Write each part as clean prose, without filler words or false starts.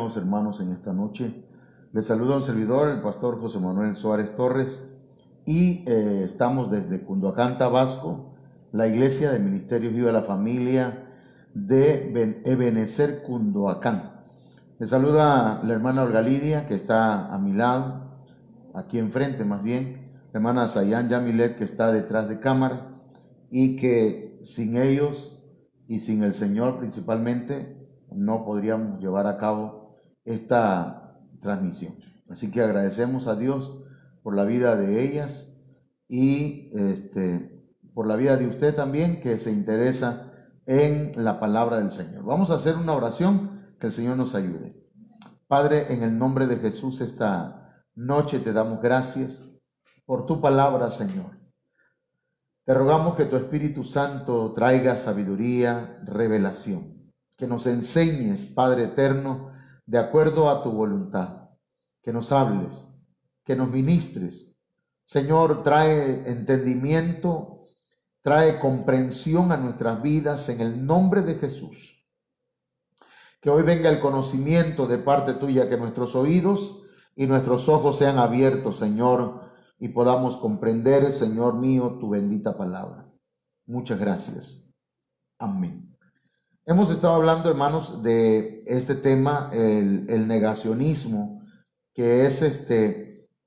amados hermanos, en esta noche. Les saluda un servidor, el pastor José Manuel Suárez Torres, y estamos desde Cunduacán, Tabasco, la Iglesia de Ministerios Viva la Familia de Ebenecer, Cunduacán. Les saluda la hermana Olga Lidia, que está a mi lado, aquí enfrente más bien, la hermana Sayan Yamilet, que está detrás de cámara, y que sin ellos y sin el Señor principalmente no podríamos llevar a cabo esta transmisión. Así que agradecemos a Dios por la vida de ellas y por la vida de usted también, que se interesa en la palabra del Señor. Vamos a hacer una oración, que el Señor nos ayude. Padre, en el nombre de Jesús, esta noche te damos gracias por tu palabra, Señor. Te rogamos que tu Espíritu Santo traiga sabiduría, revelación, que nos enseñes, Padre eterno, de acuerdo a tu voluntad, que nos hables, que nos ministres. Señor, trae entendimiento, trae comprensión a nuestras vidas en el nombre de Jesús. Que hoy venga el conocimiento de parte tuya, que nuestros oídos y nuestros ojos sean abiertos, Señor, y podamos comprender, Señor mío, tu bendita palabra. Muchas gracias. Amén. Hemos estado hablando, hermanos, de este tema, el negacionismo, que es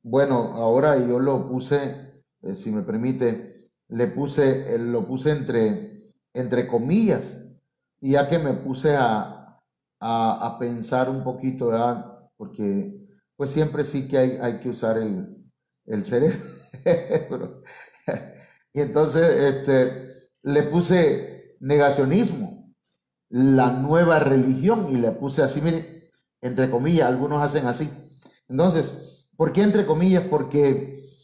bueno, ahora yo lo puse, si me permite, lo puse entre comillas, y ya que me puse a pensar un poquito, ¿verdad? Porque pues siempre sí que hay que usar el cerebro. Y entonces le puse negacionismo, la nueva religión, y le puse así, mire, entre comillas, algunos hacen así. Entonces, ¿por qué entre comillas? Porque,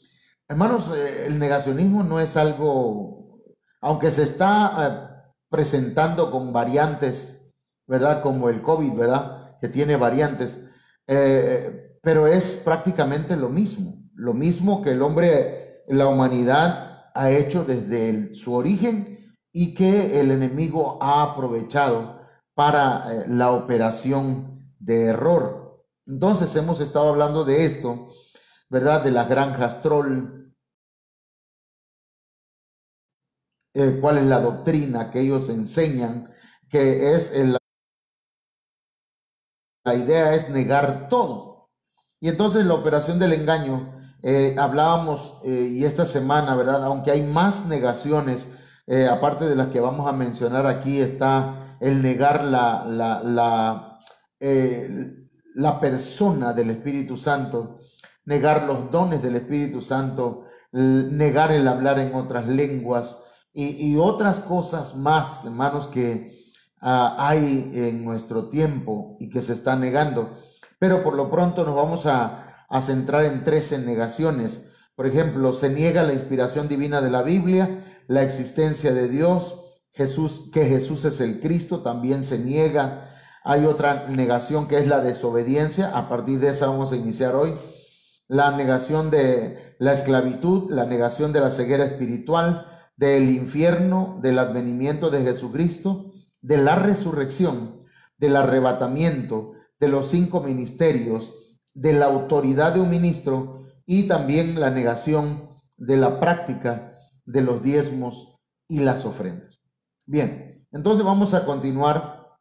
hermanos, el negacionismo no es algo, aunque se está presentando con variantes, ¿verdad? Como el COVID, ¿verdad? Que tiene variantes, pero es prácticamente lo mismo que el hombre, la humanidad ha hecho desde su origen, y que el enemigo ha aprovechado para la operación de error. Entonces hemos estado hablando de esto, ¿verdad? De las granjas troll, cuál es la doctrina que ellos enseñan, que es la idea es negar todo. Y entonces la operación del engaño, hablábamos, y esta semana, ¿verdad? Aunque hay más negaciones, aparte de las que vamos a mencionar aquí, está el negar la persona del Espíritu Santo, negar los dones del Espíritu Santo, negar el hablar en otras lenguas y otras cosas más, hermanos, que hay en nuestro tiempo y que se están negando. Pero por lo pronto nos vamos a centrar en 13 negaciones. Por ejemplo, se niega la inspiración divina de la Biblia, la existencia de Dios, que Jesús es el Cristo, también se niega. Hay otra negación que es la desobediencia. A partir de esa vamos a iniciar hoy. La negación de la esclavitud, la negación de la ceguera espiritual, del infierno, del advenimiento de Jesucristo, de la resurrección, del arrebatamiento, de los 5 ministerios, de la autoridad de un ministro, y también la negación de la práctica de los diezmos y las ofrendas. Bien, entonces vamos a continuar,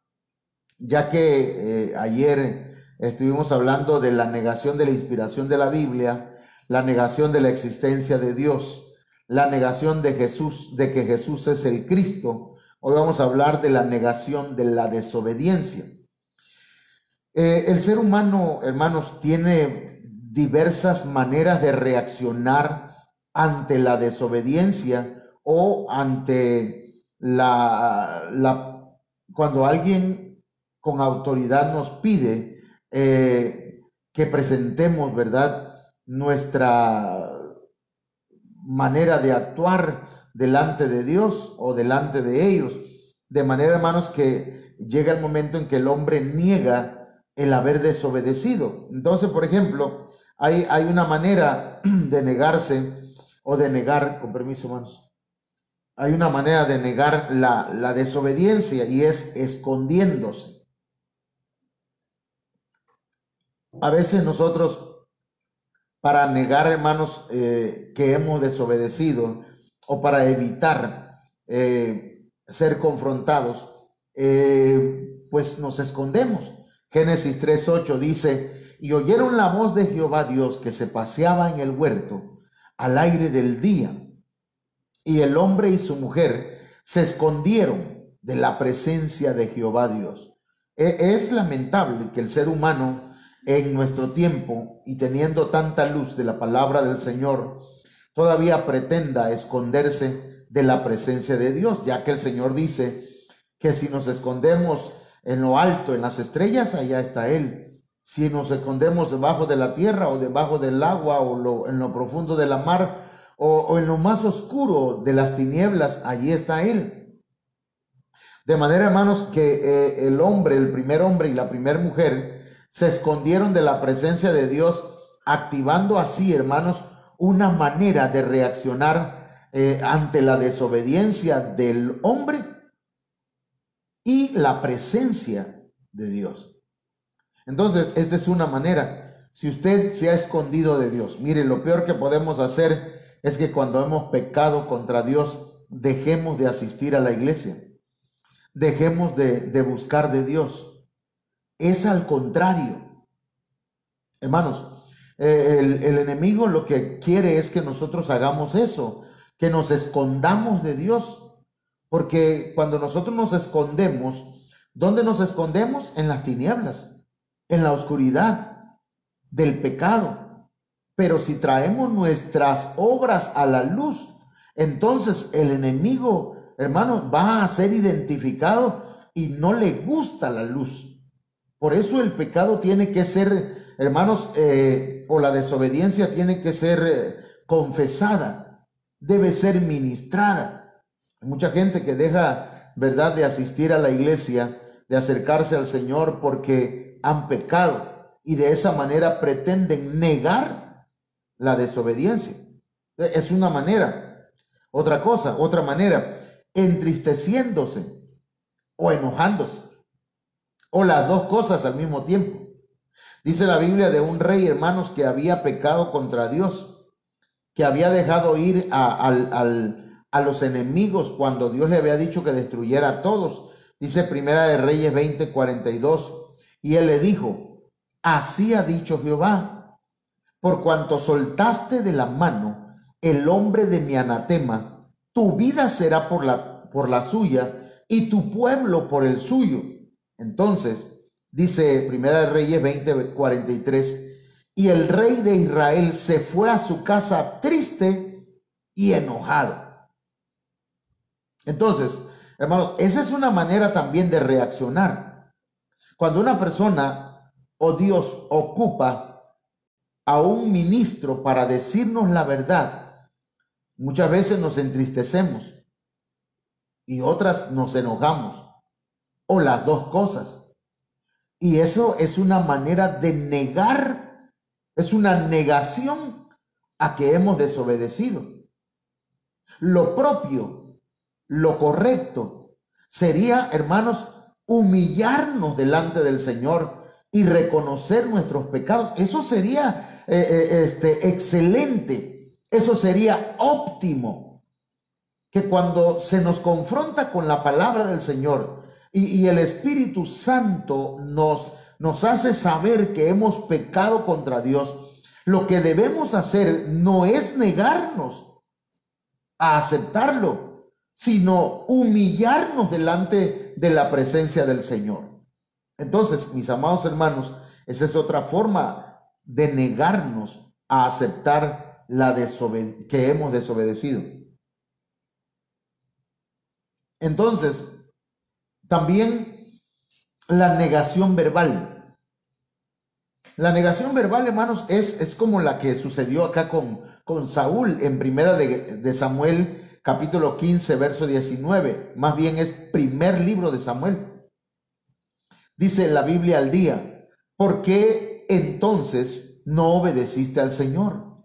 ya que ayer estuvimos hablando de la negación de la inspiración de la Biblia, la negación de la existencia de Dios, la negación de Jesús, de que Jesús es el Cristo. Hoy vamos a hablar de la negación de la desobediencia. El ser humano, hermanos, tiene diversas maneras de reaccionar ante la desobediencia o ante cuando alguien con autoridad nos pide que presentemos, ¿verdad?, nuestra manera de actuar delante de Dios o delante de ellos. De manera, hermanos, que llega el momento en que el hombre niega el haber desobedecido. Entonces, por ejemplo, hay una manera de negarse o de negar, con permiso, hermanos, hay una manera de negar la desobediencia, y es escondiéndose. A veces nosotros, para negar, hermanos, que hemos desobedecido, o para evitar ser confrontados, pues nos escondemos. Génesis 3:8 dice: y oyeron la voz de Jehová Dios que se paseaba en el huerto al aire del día, y el hombre y su mujer se escondieron de la presencia de Jehová Dios. Es lamentable que el ser humano en nuestro tiempo, y teniendo tanta luz de la palabra del Señor, todavía pretenda esconderse de la presencia de Dios, ya que el Señor dice que si nos escondemos en lo alto, en las estrellas, allá está Él. Si nos escondemos debajo de la tierra, o debajo del agua, o en lo profundo de la mar, o en lo más oscuro de las tinieblas, allí está Él. De manera, hermanos, que el hombre, el primer hombre y la primera mujer, se escondieron de la presencia de Dios, activando así, hermanos, una manera de reaccionar ante la desobediencia del hombre y la presencia de Dios. Entonces, esta es una manera. Si usted se ha escondido de Dios, mire, lo peor que podemos hacer es que cuando hemos pecado contra Dios, dejemos de asistir a la iglesia, dejemos de buscar de Dios. Es al contrario, hermanos. El enemigo lo que quiere es que nosotros hagamos eso, que nos escondamos de Dios, porque cuando nosotros nos escondemos, ¿dónde nos escondemos? En las tinieblas, en la oscuridad del pecado. Pero si traemos nuestras obras a la luz, entonces el enemigo, hermano, va a ser identificado y no le gusta la luz. Por eso el pecado tiene que ser, hermanos, o la desobediencia tiene que ser confesada, debe ser ministrada. Hay mucha gente que deja, ¿verdad?, de asistir a la iglesia, de acercarse al Señor porque han pecado, y de esa manera pretenden negar la desobediencia. Es una manera. Otra cosa, otra manera, entristeciéndose o enojándose, o las dos cosas al mismo tiempo. Dice la Biblia de un rey, hermanos, que había pecado contra Dios, que había dejado ir a los enemigos cuando Dios le había dicho que destruyera a todos. Dice Primera de Reyes 20:42, y él le dijo: así ha dicho Jehová, por cuanto soltaste de la mano el hombre de mi anatema, tu vida será por la suya, y tu pueblo por el suyo. Entonces, dice Primera de Reyes 20:43, y el rey de Israel se fue a su casa triste y enojado. Entonces, hermanos, esa es una manera también de reaccionar. Cuando una persona o Dios ocupa a un ministro para decirnos la verdad, muchas veces nos entristecemos y otras nos enojamos, o las dos cosas. Y eso es una manera de negar, es una negación a que hemos desobedecido. Lo propio, lo correcto sería, hermanos, humillarnos delante del Señor y reconocer nuestros pecados. Eso sería excelente, eso sería óptimo, que cuando se nos confronta con la palabra del Señor y el Espíritu Santo nos hace saber que hemos pecado contra Dios, lo que debemos hacer no es negarnos a aceptarlo, sino humillarnos delante de la presencia del Señor. Entonces, mis amados hermanos, esa es otra forma de negarnos a aceptar que hemos desobedecido. Entonces, también la negación verbal. La negación verbal, hermanos, es como la que sucedió acá con Saúl en Primera de Samuel, capítulo 15, verso 19. Más bien es primer libro de Samuel. Dice la Biblia al día: ¿por qué entonces no obedeciste al Señor?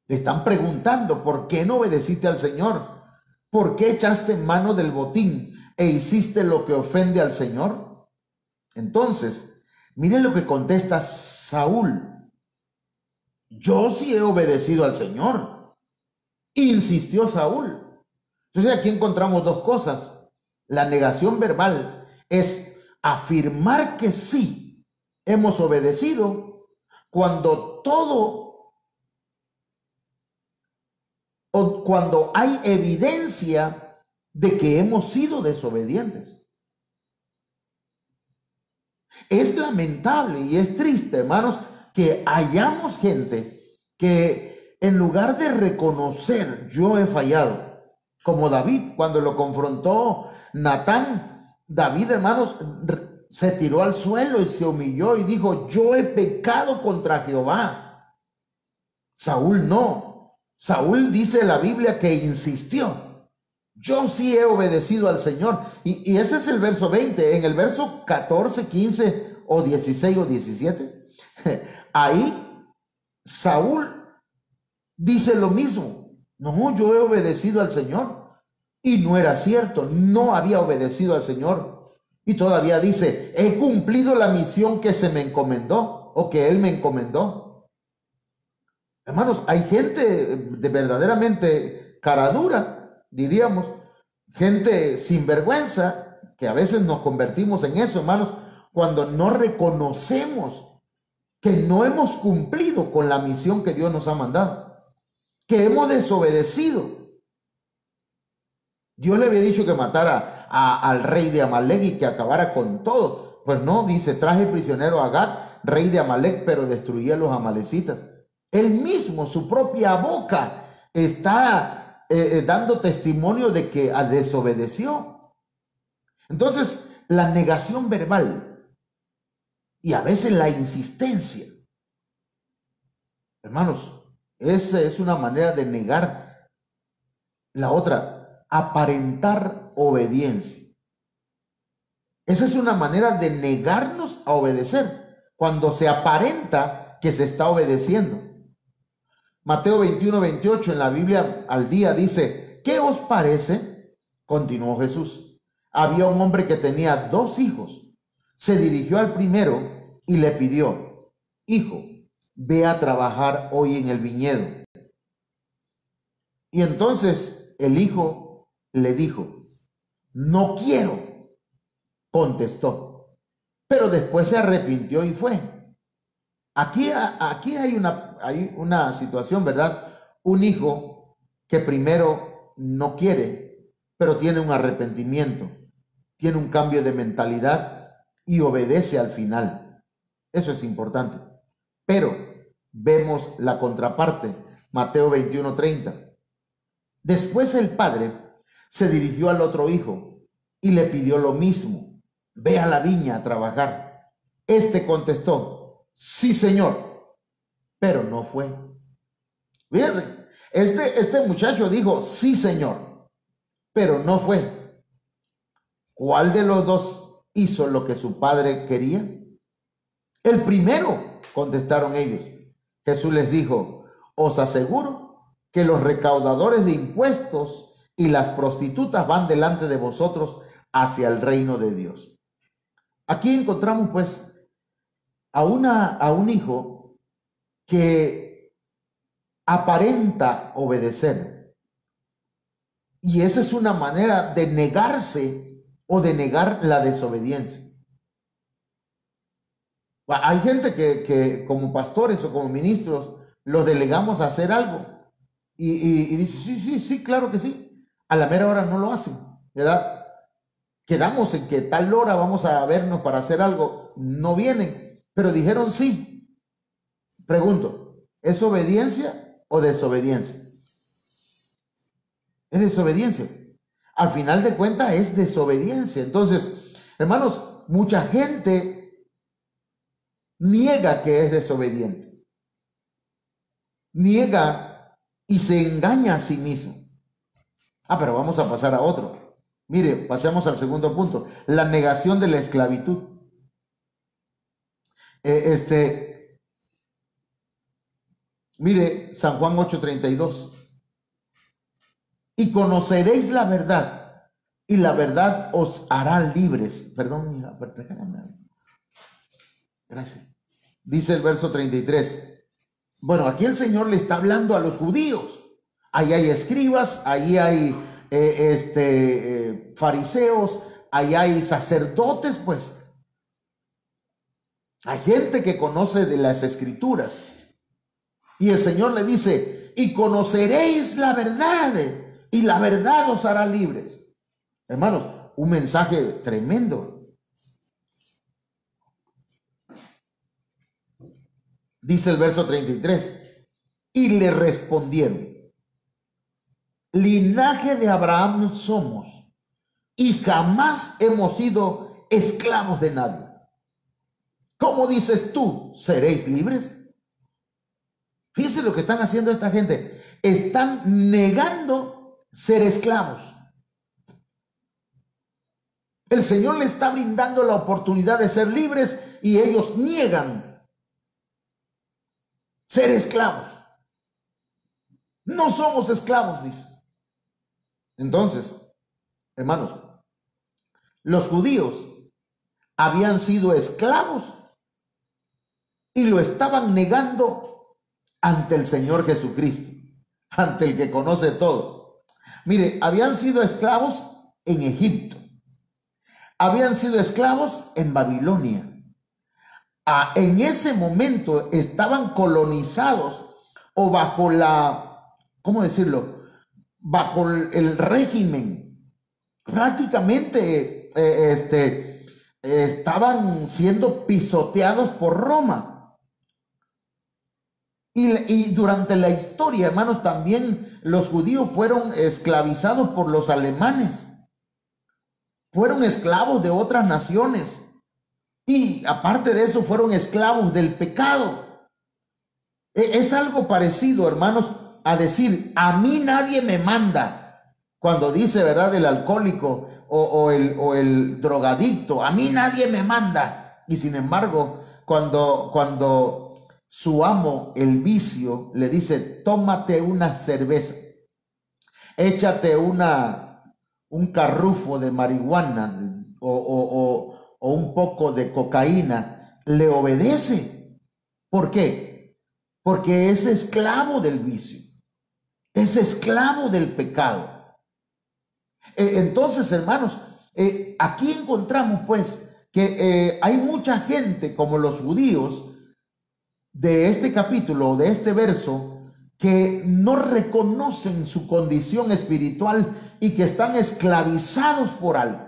Le están preguntando: ¿por qué no obedeciste al Señor? ¿Por qué echaste mano del botín e hiciste lo que ofende al Señor? Entonces Miren lo que contesta Saúl. Yo sí he obedecido al Señor, insistió Saúl. Entonces aquí encontramos dos cosas. La negación verbal es afirmar que sí hemos obedecido cuando todo o cuando hay evidencia de que hemos sido desobedientes. Es lamentable y es triste, hermanos, que hayamos gente que en lugar de reconocer yo he fallado, como David cuando lo confrontó Natán, David, hermanos, se tiró al suelo y se humilló y dijo, yo he pecado contra Jehová. Saúl no. Saúl dice en la Biblia que insistió. Yo sí he obedecido al Señor. Y ese es el verso 20. En el verso 14, 15 o 16 o 17, ahí Saúl dice lo mismo. No, yo he obedecido al Señor. Y no era cierto, no había obedecido al Señor. Y todavía dice, he cumplido la misión que se me encomendó o que Él me encomendó. Hermanos, hay gente de verdaderamente cara dura, diríamos, gente sin vergüenza, que a veces nos convertimos en eso, hermanos, cuando no reconocemos que no hemos cumplido con la misión que Dios nos ha mandado, que hemos desobedecido. Dios le había dicho que matara al rey de Amalek y que acabara con todo. Pues no, dice, traje prisionero a Agag, rey de Amalek, pero destruí a los amalecitas. Él mismo, su propia boca, está dando testimonio de que desobedeció. Entonces, la negación verbal y a veces la insistencia, hermanos, esa es una manera de negar. La otra, aparentar obediencia. Esa es una manera de negarnos a obedecer, cuando se aparenta que se está obedeciendo. Mateo 21, 28 en la Biblia al día dice, ¿qué os parece? Continuó Jesús. Había un hombre que tenía 2 hijos. Se dirigió al primero y le pidió, hijo, ve a trabajar hoy en el viñedo. Y entonces el hijo le dijo, no quiero, contestó, pero después se arrepintió y fue. Aquí hay una situación, ¿verdad? Un hijo que primero no quiere, pero tiene un arrepentimiento, tiene un cambio de mentalidad y obedece al final. Eso es importante. Pero vemos la contraparte, Mateo 21:30. Después el padre se dirigió al otro hijo y le pidió lo mismo. Ve a la viña a trabajar. Este contestó, sí, señor, pero no fue. Fíjense, este muchacho dijo, sí, señor, pero no fue. ¿Cuál de los dos hizo lo que su padre quería? El primero, contestaron ellos. Jesús les dijo, os aseguro que los recaudadores de impuestos y las prostitutas van delante de vosotros hacia el reino de Dios. Aquí encontramos pues a un hijo que aparenta obedecer. Y esa es una manera de negarse o de negar la desobediencia. Hay gente que como pastores o como ministros los delegamos a hacer algo y dice, sí, claro que sí. A la mera hora no lo hacen, ¿verdad? Quedamos en que tal hora vamos a vernos para hacer algo, no vienen, pero dijeron sí. Pregunto, ¿es obediencia o desobediencia? Es desobediencia. Al final de cuentas es desobediencia. Entonces, hermanos, mucha gente niega que es desobediente. Niega y se engaña a sí mismo. Pero vamos a pasar a otro. Mire, pasemos al segundo punto. La negación de la esclavitud. Mire, San Juan 8:32. Y conoceréis la verdad, y la verdad os hará libres. Perdón, hija, déjame. Gracias. Dice el verso 33. Bueno, aquí el Señor le está hablando a los judíos. Ahí hay escribas, ahí hay fariseos, ahí hay sacerdotes, pues. Hay gente que conoce de las escrituras. Y el Señor le dice, y conoceréis la verdad, y la verdad os hará libres. Hermanos, un mensaje tremendo. Dice el verso 33, y le respondieron, linaje de Abraham somos, y jamás hemos sido esclavos de nadie. ¿Cómo dices tú, seréis libres? Fíjense lo que están haciendo esta gente. Están negando ser esclavos. El Señor le está brindando la oportunidad de ser libres y ellos niegan ser esclavos. No somos esclavos, dice. Entonces, hermanos, los judíos habían sido esclavos y lo estaban negando ante el Señor Jesucristo, ante el que conoce todo. Mire, habían sido esclavos en Egipto, habían sido esclavos en Babilonia. En ese momento estaban colonizados o bajo ¿cómo decirlo? Bajo el régimen. Prácticamente estaban siendo pisoteados por Roma. Y durante la historia, hermanos, también los judíos fueron esclavizados por los alemanes. Fueron esclavos de otras naciones. Y aparte de eso, fueron esclavos del pecado. Es algo parecido, hermanos, a decir, a mí nadie me manda. Cuando dice, ¿verdad?, el alcohólico o el drogadicto, a mí nadie me manda. Y sin embargo, cuando su amo, el vicio, le dice, tómate una cerveza, échate un carrufo de marihuana o un poco de cocaína, le obedece. ¿Por qué? Porque es esclavo del vicio, es esclavo del pecado. Entonces, hermanos, aquí encontramos pues que hay mucha gente como los judíos de este capítulo, de este verso, que no reconocen su condición espiritual y que están esclavizados por algo.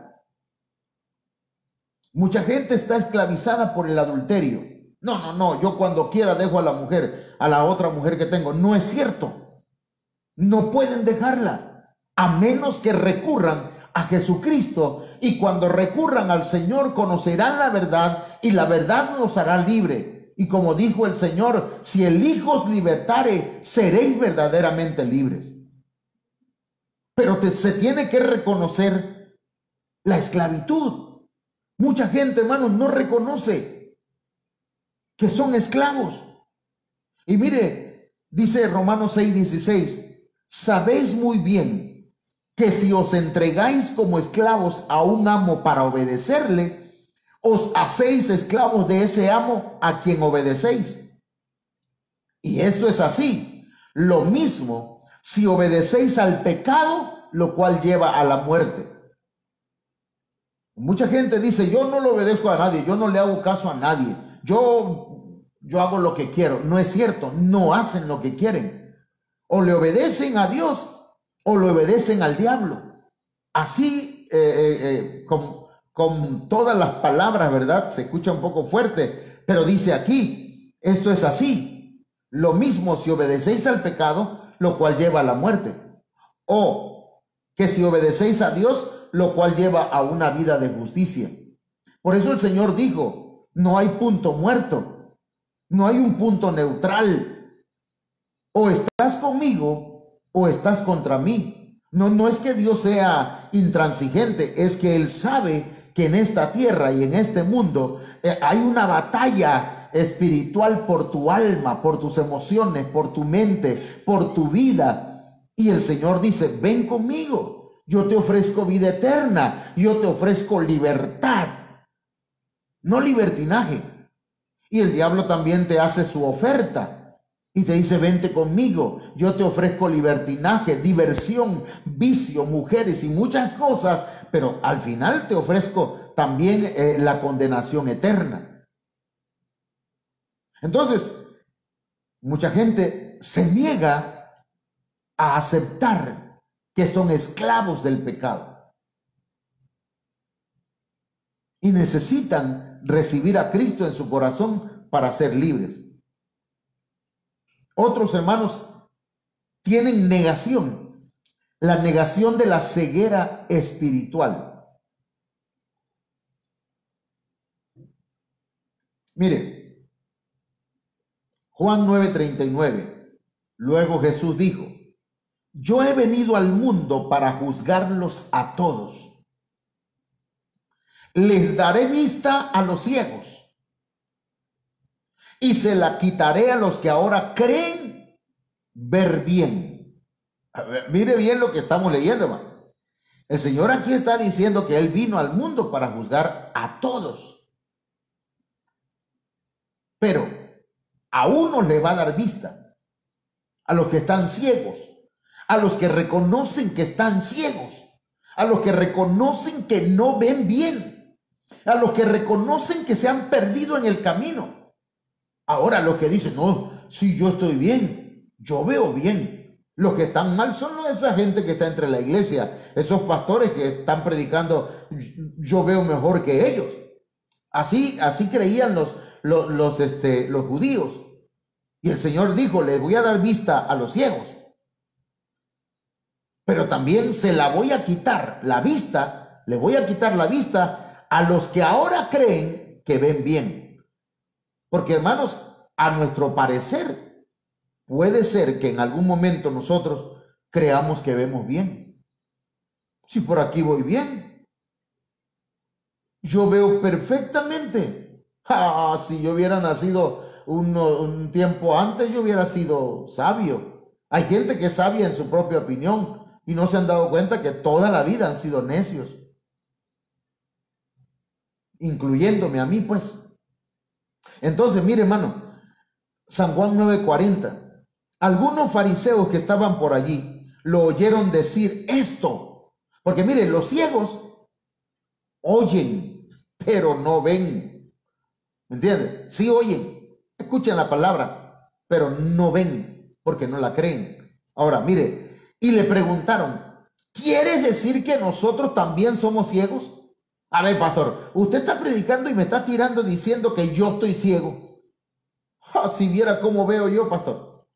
Mucha gente está esclavizada por el adulterio. No, yo cuando quiera dejo a la mujer, a la otra mujer que tengo. No es cierto. No pueden dejarla, a menos que recurran a Jesucristo. Y cuando recurran al Señor, conocerán la verdad y la verdad los hará libre. Y como dijo el Señor, si el Hijo os libertare, seréis verdaderamente libres. Pero se tiene que reconocer la esclavitud. Mucha gente, hermanos, no reconoce que son esclavos. Y mire, dice Romanos 6:16, sabéis muy bien que si os entregáis como esclavos a un amo para obedecerle, os hacéis esclavos de ese amo a quien obedecéis. Y esto es así. Lo mismo si obedecéis al pecado, lo cual lleva a la muerte. Mucha gente dice, yo no le obedezco a nadie, yo no le hago caso a nadie, yo hago lo que quiero. No es cierto, no hacen lo que quieren. O le obedecen a Dios o le obedecen al diablo. Así, con todas las palabras, ¿verdad? Se escucha un poco fuerte, pero dice aquí, esto es así. Lo mismo si obedecéis al pecado, lo cual lleva a la muerte. O que si obedecéis a Dios, lo cual lleva a una vida de justicia. Por eso el Señor dijo, no hay punto muerto, no hay un punto neutral. O estás conmigo o estás contra mí. No es que Dios sea intransigente, es que Él sabe que en esta tierra y en este mundo hay una batalla espiritual por tu alma, por tus emociones, por tu mente, por tu vida. Y el Señor dice, ven conmigo. Yo te ofrezco vida eterna, yo te ofrezco libertad, no libertinaje. Y el diablo también te hace su oferta y te dice, vente conmigo, yo te ofrezco libertinaje, diversión, vicio, mujeres y muchas cosas, pero al final te ofrezco también la condenación eterna. Entonces, mucha gente se niega a aceptar que son esclavos del pecado y necesitan recibir a Cristo en su corazón para ser libres. Otros hermanos tienen negación, la negación de la ceguera espiritual. Mire, Juan 9:39, luego Jesús dijo, yo he venido al mundo para juzgarlos a todos. Les daré vista a los ciegos y se la quitaré a los que ahora creen ver bien. A ver, mire bien lo que estamos leyendo, hermano. El Señor aquí está diciendo que Él vino al mundo para juzgar a todos. Pero a unos le va a dar vista, a los que están ciegos, a los que reconocen que están ciegos, a los que reconocen que no ven bien, a los que reconocen que se han perdido en el camino. Ahora los que dicen, no, si yo estoy bien, yo veo bien. Los que están mal son esa gente que está entre la iglesia, esos pastores que están predicando, yo veo mejor que ellos. Así creían los judíos. Y el Señor dijo, les voy a dar vista a los ciegos, pero también se la voy a quitar, la vista, le voy a quitar la vista a los que ahora creen que ven bien. Porque, hermanos, a nuestro parecer, puede ser que en algún momento nosotros creamos que vemos bien. Si por aquí voy bien, yo veo perfectamente. Si yo hubiera nacido un tiempo antes, yo hubiera sido sabio. Hay gente que es sabia en su propia opinión y no se han dado cuenta que toda la vida han sido necios, incluyéndome a mí, pues. Entonces, mire, hermano, San Juan 9:40, algunos fariseos que estaban por allí lo oyeron decir esto, porque mire, los ciegos oyen, pero no ven, ¿me entiende? Sí oyen, escuchan la palabra, pero no ven, porque no la creen. Ahora, mire, y le preguntaron, ¿quieres decir que nosotros también somos ciegos? A ver, pastor, usted está predicando y me está tirando diciendo que yo estoy ciego. Si viera cómo veo yo, pastor.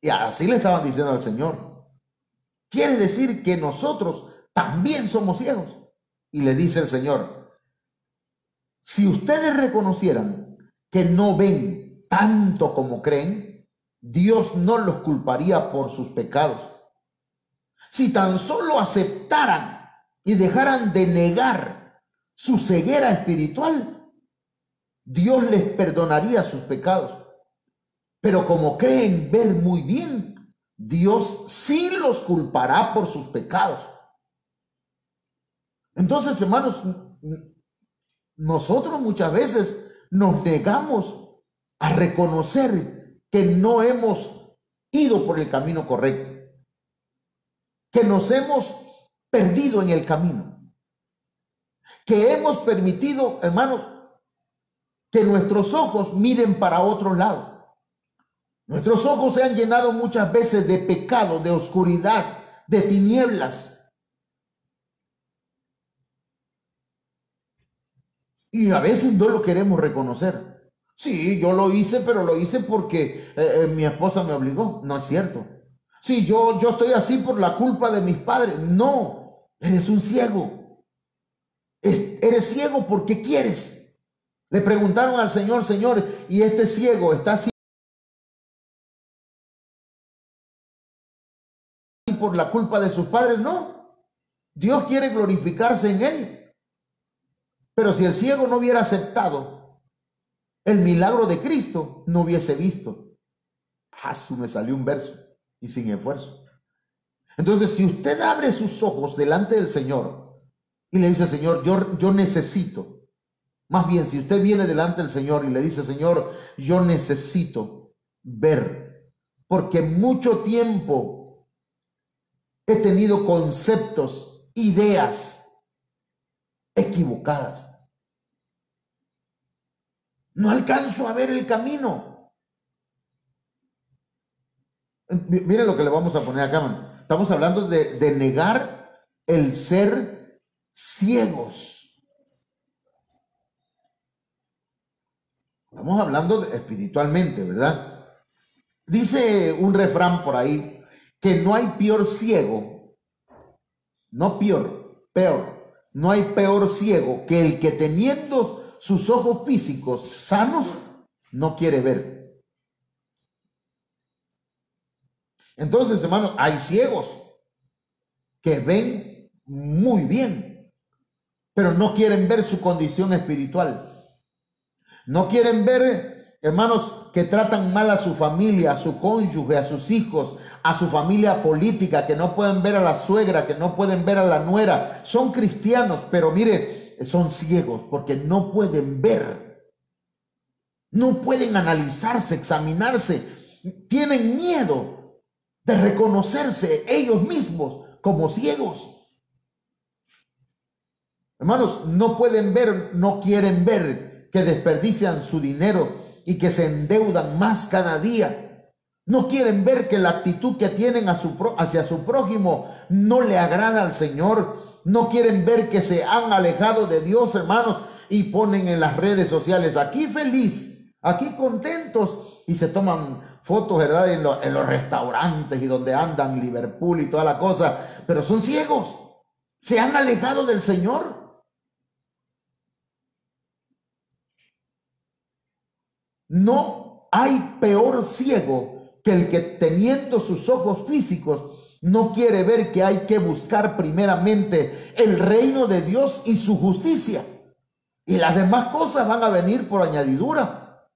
Y así le estaban diciendo al Señor. ¿Quiere decir que nosotros también somos ciegos? Y le dice el Señor, si ustedes reconocieran que no ven tanto como creen, Dios no los culparía por sus pecados. Si tan solo aceptaran y dejaran de negar su ceguera espiritual, Dios les perdonaría sus pecados. Pero como creen ver muy bien, Dios sí los culpará por sus pecados. Entonces, hermanos, nosotros muchas veces nos negamos a reconocer que no hemos ido por el camino correcto, que nos hemos perdido en el camino, que hemos permitido, hermanos, que nuestros ojos miren para otro lado. Nuestros ojos se han llenado muchas veces de pecado, de oscuridad, de tinieblas. Y a veces no lo queremos reconocer. Sí, yo lo hice, pero lo hice porque mi esposa me obligó. No es cierto. Sí, yo estoy así por la culpa de mis padres. No, eres un ciego. Eres ciego porque quieres. Le preguntaron al Señor, Señor, ¿y este ciego está así por la culpa de sus padres? No, Dios quiere glorificarse en él. Pero si el ciego no hubiera aceptado el milagro de Cristo, no hubiese visto. Me salió un verso y sin esfuerzo. Entonces, si usted abre sus ojos delante del Señor y le dice, Señor, yo necesito Más bien, si usted viene delante del Señor y le dice, Señor, yo necesito ver, porque mucho tiempo he tenido conceptos, ideas equivocadas. No alcanzo a ver el camino. Miren lo que le vamos a poner acá, man. Estamos hablando de negar el ser ciegos. Estamos hablando espiritualmente, ¿verdad? Dice un refrán por ahí que no hay peor ciego, no peor, no hay peor ciego que el que teniendo sus ojos físicos sanos no quiere ver. Entonces, hermanos, hay ciegos que ven muy bien, pero no quieren ver su condición espiritual. No quieren ver, hermanos, que tratan mal a su familia, a su cónyuge, a sus hijos, a su familia política, que no pueden ver a la suegra, que no pueden ver a la nuera. Son cristianos, pero mire, son ciegos porque no pueden ver. No pueden analizarse, examinarse. Tienen miedo de reconocerse ellos mismos como ciegos. Hermanos, no pueden ver, no quieren ver que desperdician su dinero y que se endeudan más cada día. No quieren ver que la actitud que tienen hacia su prójimo no le agrada al Señor. No quieren ver que se han alejado de Dios, hermanos, y ponen en las redes sociales, aquí feliz, aquí contentos, y se toman fotos, ¿verdad?, en los restaurantes y donde andan, Liverpool y toda la cosa, pero son ciegos, se han alejado del Señor. No hay peor ciego que el que teniendo sus ojos físicos no quiere ver que hay que buscar primeramente el reino de Dios y su justicia, y las demás cosas van a venir por añadidura.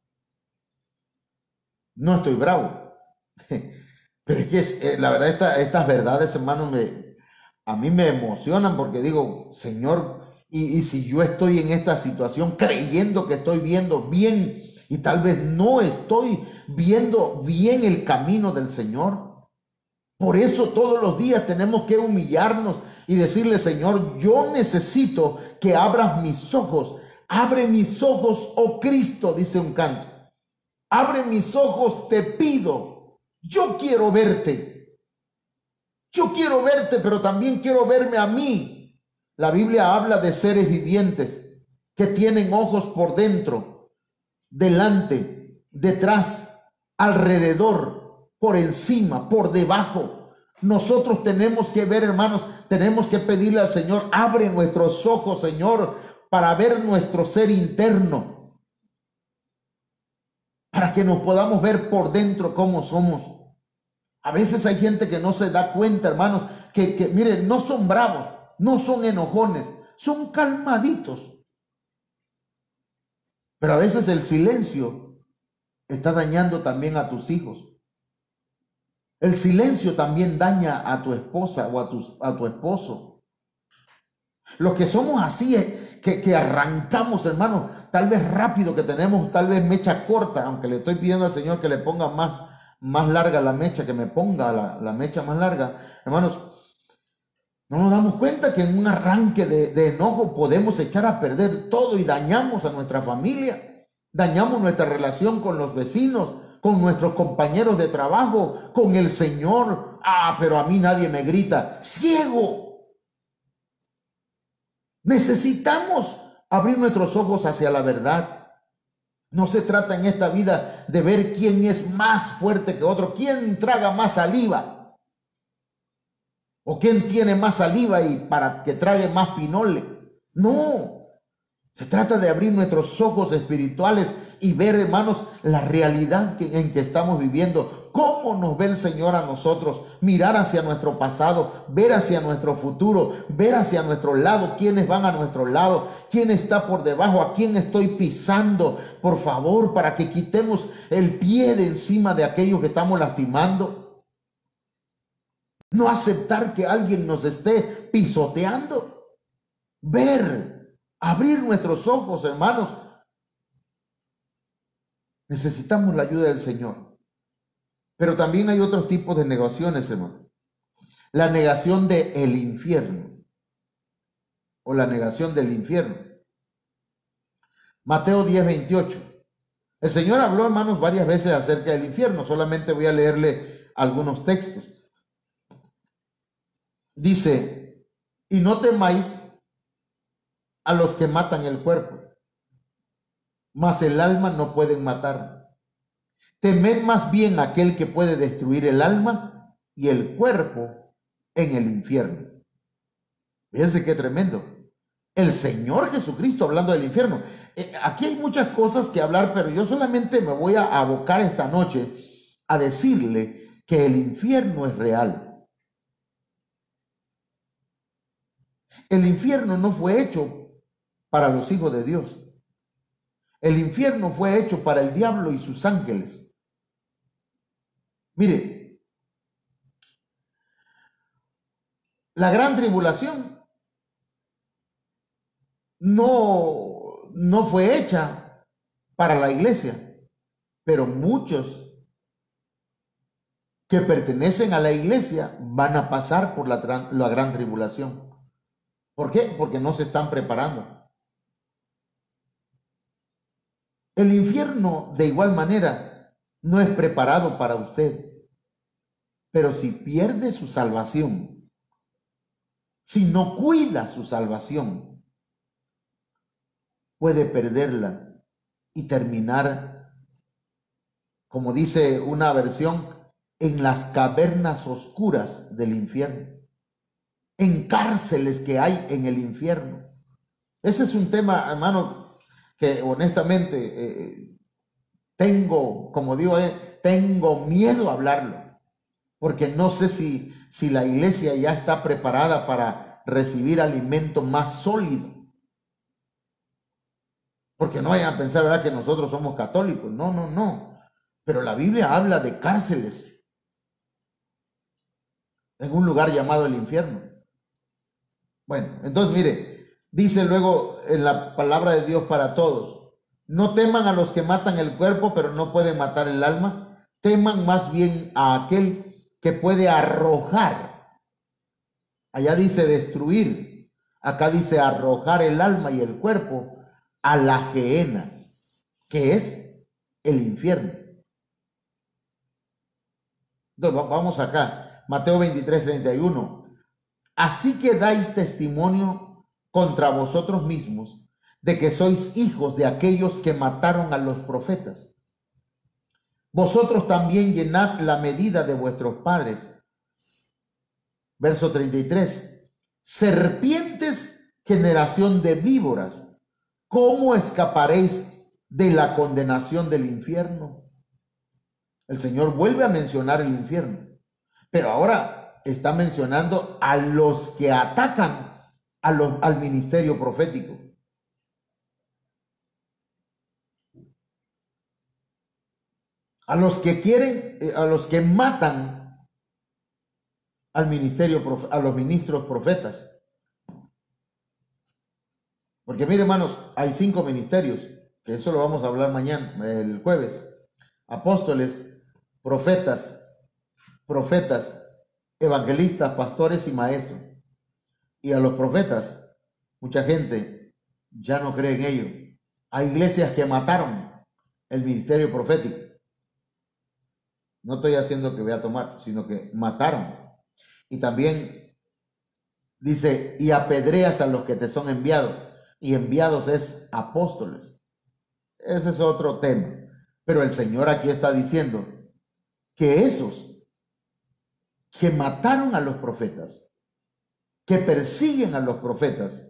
No estoy bravo, pero es que la verdad estas verdades, hermanos, a mí me emocionan, porque digo, Señor, y si yo estoy en esta situación creyendo que estoy viendo bien y tal vez no estoy viendo bien el camino del Señor. Por eso todos los días tenemos que humillarnos y decirle, Señor, yo necesito que abras mis ojos. Abre mis ojos, oh Cristo, dice un canto. Abre mis ojos, te pido. Yo quiero verte. Yo quiero verte, pero también quiero verme a mí. La Biblia habla de seres vivientes que tienen ojos por dentro, delante, detrás, alrededor, por encima, por debajo. Nosotros tenemos que ver, hermanos, tenemos que pedirle al Señor, abre nuestros ojos, Señor, para ver nuestro ser interno, para que nos podamos ver por dentro cómo somos. A veces hay gente que no se da cuenta, hermanos, que miren, no son bravos, no son enojones, son calmaditos. Pero a veces el silencio está dañando también a tus hijos. El silencio también daña a tu esposa o a tu esposo. Los que somos así, que arrancamos, hermanos, tal vez rápido, que tenemos tal vez mecha corta, aunque le estoy pidiendo al Señor que le ponga más larga la mecha, que me ponga la mecha más larga. Hermanos, no nos damos cuenta que en un arranque de enojo podemos echar a perder todo y dañamos a nuestra familia, dañamos nuestra relación con los vecinos, con nuestros compañeros de trabajo, con el Señor. Ah, pero a mí nadie me grita. ¡Ciego! Necesitamos abrir nuestros ojos hacia la verdad. No se trata en esta vida de ver quién es más fuerte que otro, quién traga más saliva, o quién tiene más saliva y para que trague más pinole. No, se trata de abrir nuestros ojos espirituales y ver, hermanos, la realidad en que estamos viviendo. Cómo nos ve el Señor a nosotros. Mirar hacia nuestro pasado, ver hacia nuestro futuro, ver hacia nuestro lado, quiénes van a nuestro lado, quién está por debajo, a quién estoy pisando. Por favor, para que quitemos el pie de encima de aquellos que estamos lastimando. No aceptar que alguien nos esté pisoteando. Ver abrir nuestros ojos, hermanos. Necesitamos la ayuda del Señor. Pero también hay otros tipos de negaciones, hermano. La negación del infierno o la negación del infierno. Mateo 10:28. El Señor habló, hermanos, varias veces acerca del infierno. Solamente voy a leerle algunos textos. Dice, y no temáis a los que matan el cuerpo, mas el alma no pueden matar. Temed más bien a aquel que puede destruir el alma y el cuerpo en el infierno. Fíjense qué tremendo. El Señor Jesucristo hablando del infierno. Aquí hay muchas cosas que hablar, pero yo solamente me voy a abocar esta noche a decirle que el infierno es real. El infierno no fue hecho para los hijos de Dios. El infierno fue hecho para el diablo y sus ángeles. Mire, la gran tribulación no fue hecha para la iglesia, pero muchos que pertenecen a la iglesia van a pasar por la gran tribulación. ¿Por qué? Porque no se están preparando. El infierno, de igual manera, no es preparado para usted. Pero si pierde su salvación, si no cuida su salvación, puede perderla y terminar, como dice una versión, en las cavernas oscuras del infierno, en cárceles que hay en el infierno. Ese es un tema, hermano, que honestamente tengo, como digo, tengo miedo a hablarlo, porque no sé si la iglesia ya está preparada para recibir alimento más sólido. Porque no vayan a pensar, ¿verdad?, que nosotros somos católicos. No, no, no. Pero la Biblia habla de cárceles en un lugar llamado el infierno. Bueno, entonces mire, dice luego en la palabra de Dios para todos: no teman a los que matan el cuerpo, pero no pueden matar el alma. Teman más bien a aquel que puede arrojar. Allá dice destruir, acá dice arrojar el alma y el cuerpo a la gehenna, que es el infierno. Entonces vamos acá, Mateo 23:31. Así que dais testimonio contra vosotros mismos de que sois hijos de aquellos que mataron a los profetas. Vosotros también llenad la medida de vuestros padres. Verso 33. Serpientes, generación de víboras, ¿cómo escaparéis de la condenación del infierno? El Señor vuelve a mencionar el infierno, pero ahora está mencionando a los que atacan al ministerio profético. A los que quieren, a los que matan al ministerio, a los ministros profetas. Porque mire, hermanos, hay 5 ministerios, que eso lo vamos a hablar mañana, el jueves. Apóstoles, profetas, evangelistas, pastores y maestros. Y a los profetas, mucha gente ya no cree en ellos. Hay iglesias que mataron el ministerio profético. No estoy haciendo que voy a tomar, sino que mataron. Y también dice, y apedreas a los que te son enviados. Y enviados es apóstoles. Ese es otro tema. Pero el Señor aquí está diciendo que esos que mataron a los profetas, que persiguen a los profetas,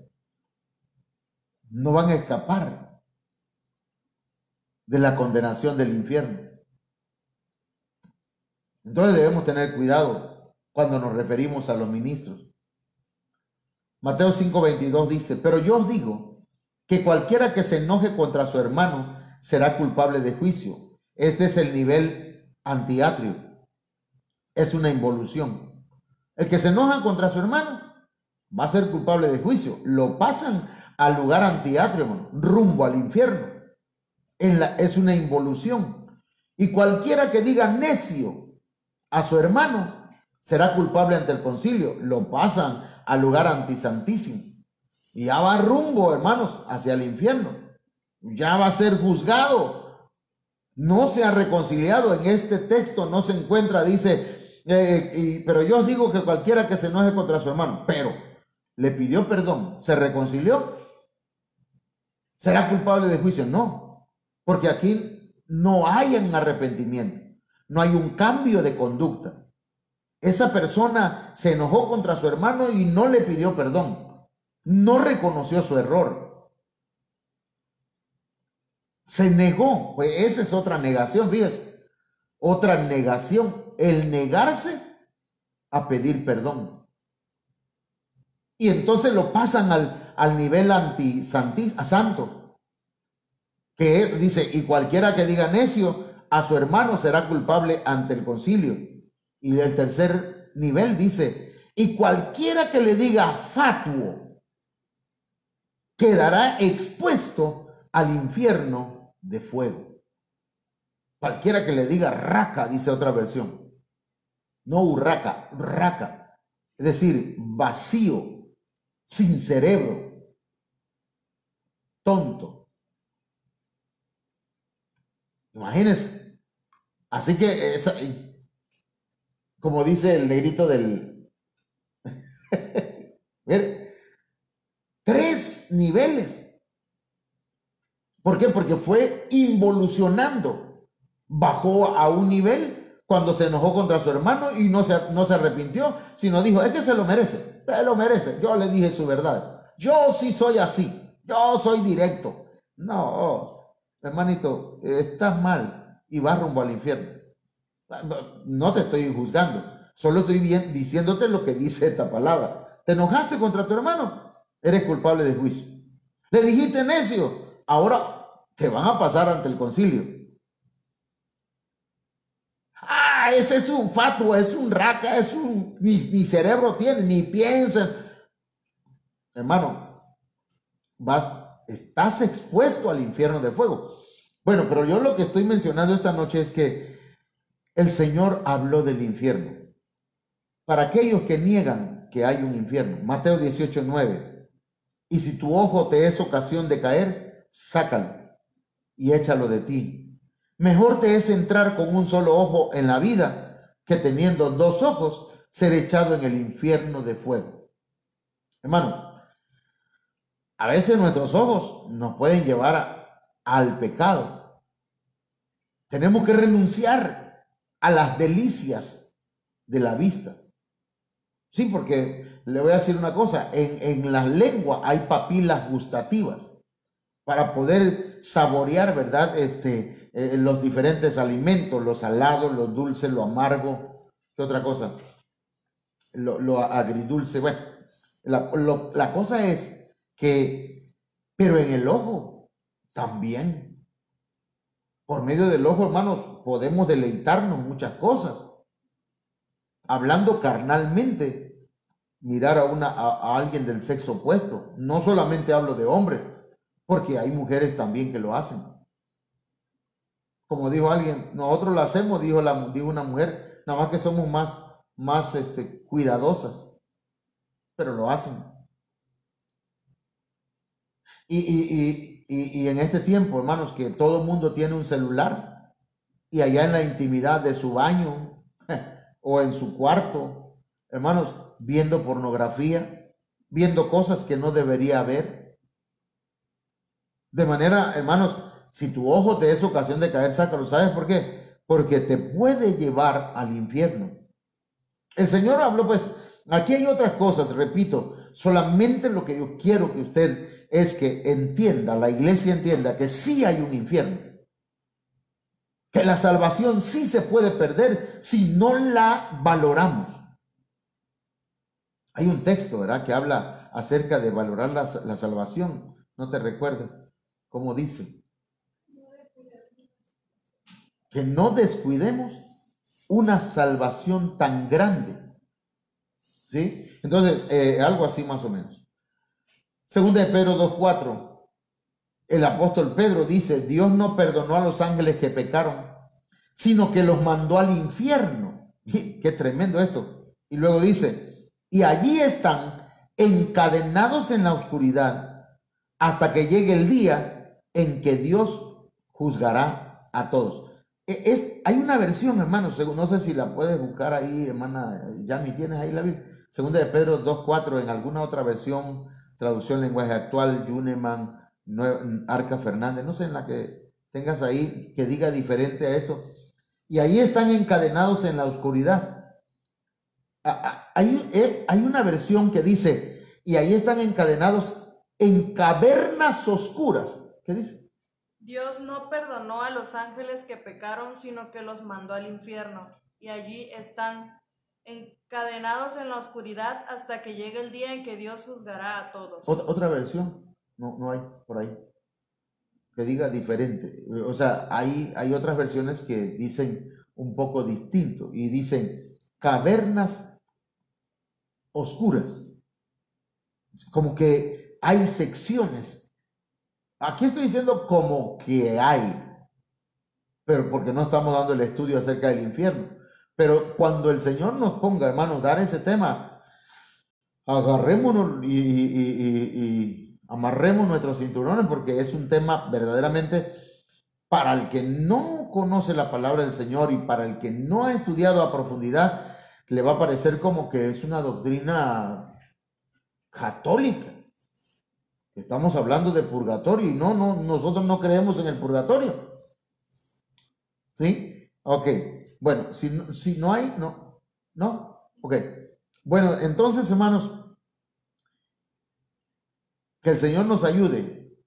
no van a escapar de la condenación del infierno. Entonces debemos tener cuidado cuando nos referimos a los ministros. Mateo 5:22 dice, pero yo os digo que cualquiera que se enoje contra su hermano será culpable de juicio. Este es el nivel antiatrio. Es una involución. El que se enoja contra su hermano va a ser culpable de juicio. Lo pasan al lugar antiatrio, hermano, rumbo al infierno. Es una involución. Y cualquiera que diga necio a su hermano será culpable ante el concilio. Lo pasan al lugar antisantísimo. Y ya va rumbo, hermanos, hacia el infierno. Ya va a ser juzgado. No se ha reconciliado. En este texto no se encuentra, dice, pero yo os digo que cualquiera que se enoje contra su hermano, pero le pidió perdón, se reconcilió, ¿será culpable de juicio? No, porque aquí no hay un arrepentimiento, no hay un cambio de conducta. Esa persona se enojó contra su hermano y no le pidió perdón, no reconoció su error, se negó. Pues esa es otra negación, fíjese, otra negación, el negarse a pedir perdón. Y entonces lo pasan al nivel santo, que es, dice, y cualquiera que diga necio a su hermano será culpable ante el concilio. Y el tercer nivel dice, y cualquiera que le diga fatuo quedará expuesto al infierno de fuego. Cualquiera que le diga raca, dice otra versión, no urraca, raca, es decir, vacío, sin cerebro, tonto. Imagínense. Así que, como dice el negrito del... Ver, 3 niveles. ¿Por qué? Porque fue involucionando. Bajó a un nivel cuando se enojó contra su hermano y no se arrepintió, sino dijo, es que se lo merece, se lo merece. Yo le dije su verdad. Yo sí soy así. Yo soy directo. No, hermanito, estás mal y vas rumbo al infierno. No te estoy juzgando, solo estoy diciéndote lo que dice esta palabra. ¿Te enojaste contra tu hermano? Eres culpable de juicio. Le dijiste necio, ahora te van a pasar ante el concilio. Ah, ese es un fatuo, es un raca, es un... Ni cerebro tiene, ni piensa. Hermano, estás expuesto al infierno de fuego. Bueno, pero yo lo que estoy mencionando esta noche es que el Señor habló del infierno. Para aquellos que niegan que hay un infierno. Mateo 18:9. Y si tu ojo te es ocasión de caer, sácalo y échalo de ti. Mejor te es entrar con un solo ojo en la vida que teniendo 2 ojos ser echado en el infierno de fuego. Hermano, a veces nuestros ojos nos pueden llevar al pecado. Tenemos que renunciar a las delicias de la vista. Sí, porque le voy a decir una cosa, en la lengua hay papilas gustativas para poder saborear, ¿verdad? Los diferentes alimentos, los salados, lo dulce, lo amargo, ¿qué otra cosa? Lo agridulce. Bueno, la cosa es que, pero en el ojo también, por medio del ojo, hermanos, podemos deleitarnos muchas cosas. Hablando carnalmente, mirar a alguien del sexo opuesto. No solamente hablo de hombres, porque hay mujeres también que lo hacen. Como dijo alguien, nosotros lo hacemos, dijo una mujer, nada más que somos más cuidadosas, pero lo hacen. Y en este tiempo, hermanos, que todo el mundo tiene un celular y allá en la intimidad de su baño o en su cuarto, hermanos, viendo pornografía, viendo cosas que no debería haber. De manera, hermanos, si tu ojo te es ocasión de caer, sácalo. ¿Sabes por qué? Porque te puede llevar al infierno. El Señor habló, pues, aquí hay otras cosas, repito, solamente lo que yo quiero que usted es que entienda, la iglesia entienda que sí hay un infierno. Que la salvación sí se puede perder si no la valoramos. Hay un texto, ¿verdad?, que habla acerca de valorar la salvación. ¿No te recuerdas cómo dice? Que no descuidemos una salvación tan grande. ¿Sí? Entonces, algo así más o menos. Segunda de Pedro 2:4. El apóstol Pedro dice, Dios no perdonó a los ángeles que pecaron, sino que los mandó al infierno. Qué tremendo esto. Y luego dice, y allí están encadenados en la oscuridad hasta que llegue el día en que Dios juzgará a todos. Hay una versión, hermanos, no sé si la puedes buscar ahí, hermana Yami, ¿tienes ahí la Biblia? Segunda de Pedro 2:4, en alguna otra versión, traducción lenguaje actual, Yuneman, Arca Fernández, no sé, en la que tengas ahí, que diga diferente a esto. Y ahí están encadenados en la oscuridad. Hay una versión que dice, y ahí están encadenados en cavernas oscuras. ¿Qué dice? Dios no perdonó a los ángeles que pecaron, sino que los mandó al infierno. Y allí están encadenados en la oscuridad hasta que llegue el día en que Dios juzgará a todos. Otra versión, no hay por ahí que diga diferente. O sea, hay otras versiones que dicen un poco distinto y dicen cavernas oscuras. Como que hay secciones. Aquí estoy diciendo como que hay, pero porque no estamos dando el estudio acerca del infierno. Pero cuando el Señor nos ponga, hermanos, dar ese tema, agarrémonos y amarremos nuestros cinturones, porque es un tema verdaderamente para el que no conoce la palabra del Señor y para el que no ha estudiado a profundidad, le va a parecer como que es una doctrina católica. Estamos hablando de purgatorio y nosotros no creemos en el purgatorio. ¿Sí? Ok. Bueno, si no hay, no. Ok. Bueno, entonces, hermanos, que el Señor nos ayude.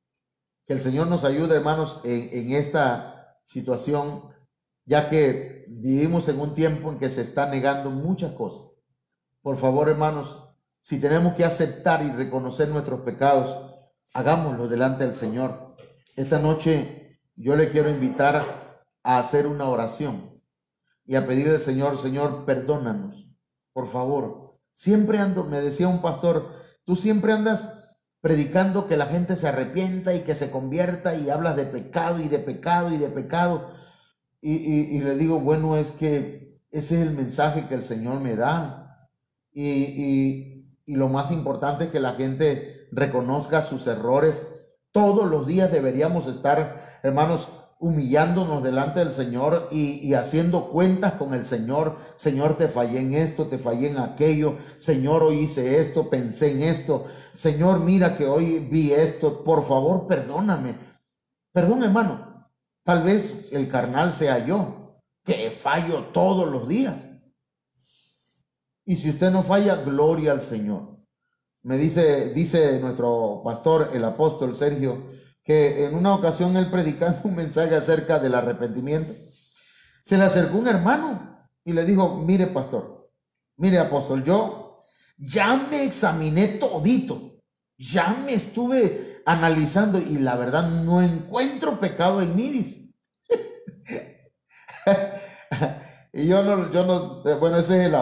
Que el Señor nos ayude, hermanos, en esta situación, ya que vivimos en un tiempo en que se está negando muchas cosas. Por favor, hermanos, si tenemos que aceptar y reconocer nuestros pecados, hagámoslo delante del Señor. Esta noche yo le quiero invitar a hacer una oración y a pedirle al Señor, Señor, perdónanos, por favor. Siempre me decía un pastor, tú siempre andas predicando que la gente se arrepienta y que se convierta y hablas de pecado y de pecado y de pecado. Y le digo, bueno, es que ese es el mensaje que el Señor me da. Y lo más importante es que la gente reconozca sus errores. Todos los días deberíamos estar, hermanos, humillándonos delante del Señor y haciendo cuentas con el Señor. Señor, te fallé en esto, te fallé en aquello. Señor, hoy hice esto, pensé en esto. Señor, mira que hoy vi esto. Por favor, perdóname. Perdón, hermano. Tal vez el carnal sea yo, que fallo todos los días. Y si usted no falla, gloria al Señor. Me dice nuestro pastor, el apóstol Sergio, que en una ocasión él predicando un mensaje acerca del arrepentimiento, se le acercó un hermano y le dijo, mire pastor, mire apóstol, yo ya me examiné todito, ya me estuve analizando y la verdad no encuentro pecado en mí, dice. Y yo no, bueno, ese es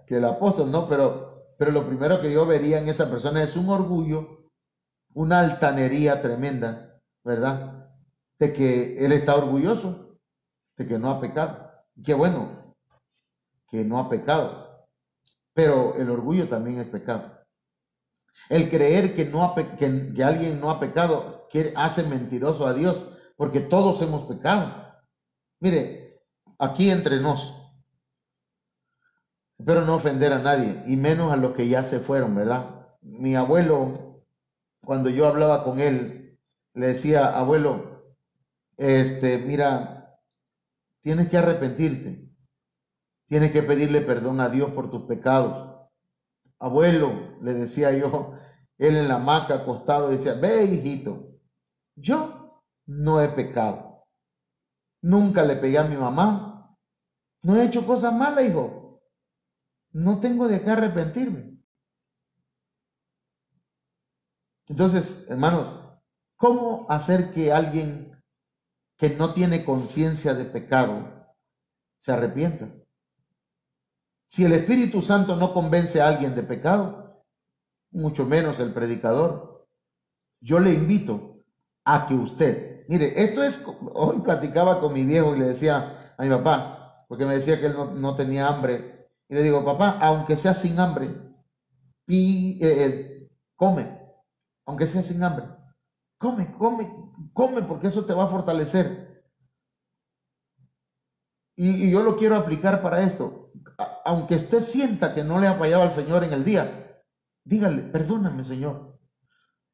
el apóstol, ¿no? Pero lo primero que yo vería en esa persona es un orgullo, una altanería tremenda, ¿verdad? De que él está orgulloso, de que no ha pecado. Qué bueno que no ha pecado, pero el orgullo también es pecado. El creer que alguien no ha pecado hace mentiroso a Dios, porque todos hemos pecado. Mire, aquí entre nos, espero no ofender a nadie, y menos a los que ya se fueron, ¿verdad? Mi abuelo, cuando yo hablaba con él, le decía, abuelo, mira, tienes que arrepentirte, tienes que pedirle perdón a Dios por tus pecados. Abuelo, le decía yo, él en la hamaca acostado, decía, ve hijito, yo no he pecado, nunca le pegué a mi mamá, no he hecho cosas malas, hijo, no tengo de qué arrepentirme. Entonces, hermanos, ¿cómo hacer que alguien que no tiene conciencia de pecado se arrepienta? Si el Espíritu Santo no convence a alguien de pecado, mucho menos el predicador. yo le invito a que usted, mire, esto es, hoy platicaba con mi viejo y le decía a mi papá, porque me decía que él no tenía hambre, y le digo, papá, aunque sea sin hambre, come, aunque sea sin hambre, come, porque eso te va a fortalecer. Y yo lo quiero aplicar para esto. Aunque usted sienta que no le ha fallado al Señor en el día, dígale, perdóname, Señor.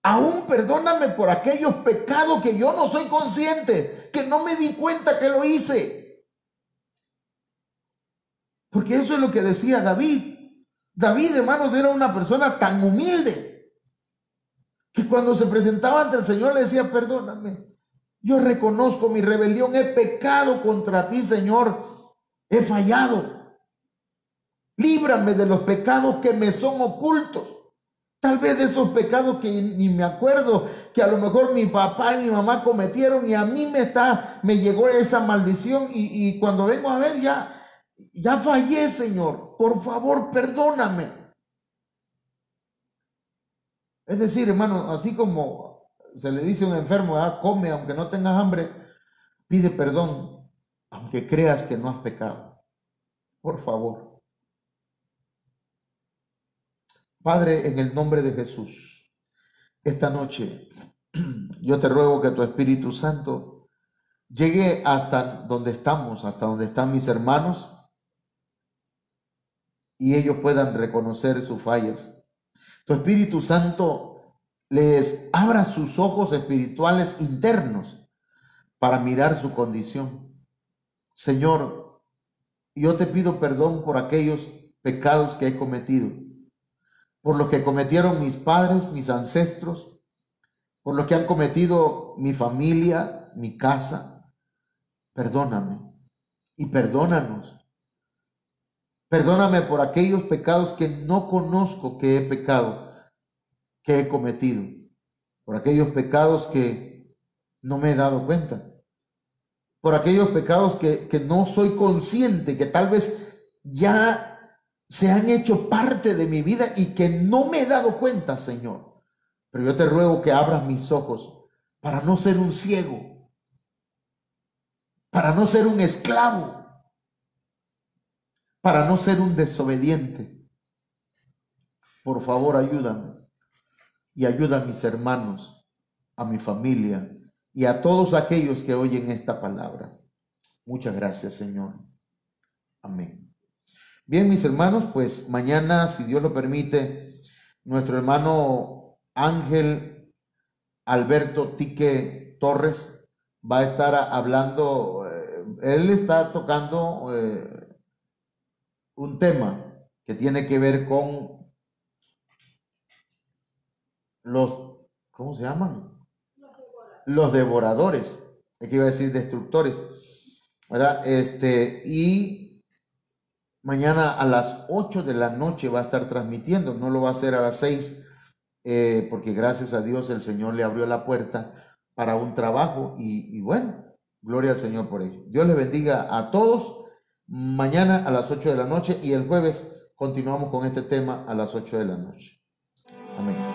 Aún perdóname por aquellos pecados que yo no soy consciente, que no me di cuenta que lo hice. Porque eso es lo que decía David. David, hermanos, era una persona tan humilde que cuando se presentaba ante el Señor le decía, perdóname. Yo reconozco mi rebelión, he pecado contra ti, Señor, he fallado. Líbrame de los pecados que me son ocultos. Tal vez de esos pecados que ni me acuerdo, que a lo mejor mi papá y mi mamá cometieron y a mí me llegó esa maldición y cuando vengo a ver ya fallé, Señor. Por favor, perdóname. Es decir, hermano, así como se le dice a un enfermo, come aunque no tengas hambre, pide perdón aunque creas que no has pecado. Por favor. Padre, en el nombre de Jesús, esta noche yo te ruego que tu Espíritu Santo llegue hasta donde estamos, hasta donde están mis hermanos, y ellos puedan reconocer sus fallas. Tu Espíritu Santo les abra sus ojos espirituales internos para mirar su condición. Señor, yo te pido perdón por aquellos pecados que he cometido, por los que cometieron mis padres, mis ancestros, por lo que han cometido mi familia, mi casa. Perdóname y perdónanos. Perdóname por aquellos pecados que no conozco que he pecado, que he cometido, por aquellos pecados que no me he dado cuenta, por aquellos pecados que no soy consciente, que tal vez ya se han hecho parte de mi vida y que no me he dado cuenta, Señor. Pero yo te ruego que abras mis ojos para no ser un ciego, para no ser un esclavo, para no ser un desobediente. Por favor, ayúdame y ayuda a mis hermanos, a mi familia y a todos aquellos que oyen esta palabra. Muchas gracias, Señor. Amén. Bien, mis hermanos, pues mañana, si Dios lo permite, nuestro hermano Ángel Alberto Tique Torres va a estar hablando, él está tocando un tema que tiene que ver con los, ¿cómo se llaman? Los devoradores, aquí iba a decir destructores, ¿verdad? Y mañana a las 8 de la noche va a estar transmitiendo, no lo va a hacer a las 6, porque gracias a Dios el Señor le abrió la puerta para un trabajo y bueno, gloria al Señor por ello. Dios les bendiga a todos. Mañana a las 8 de la noche y el jueves continuamos con este tema a las 8 de la noche. Amén.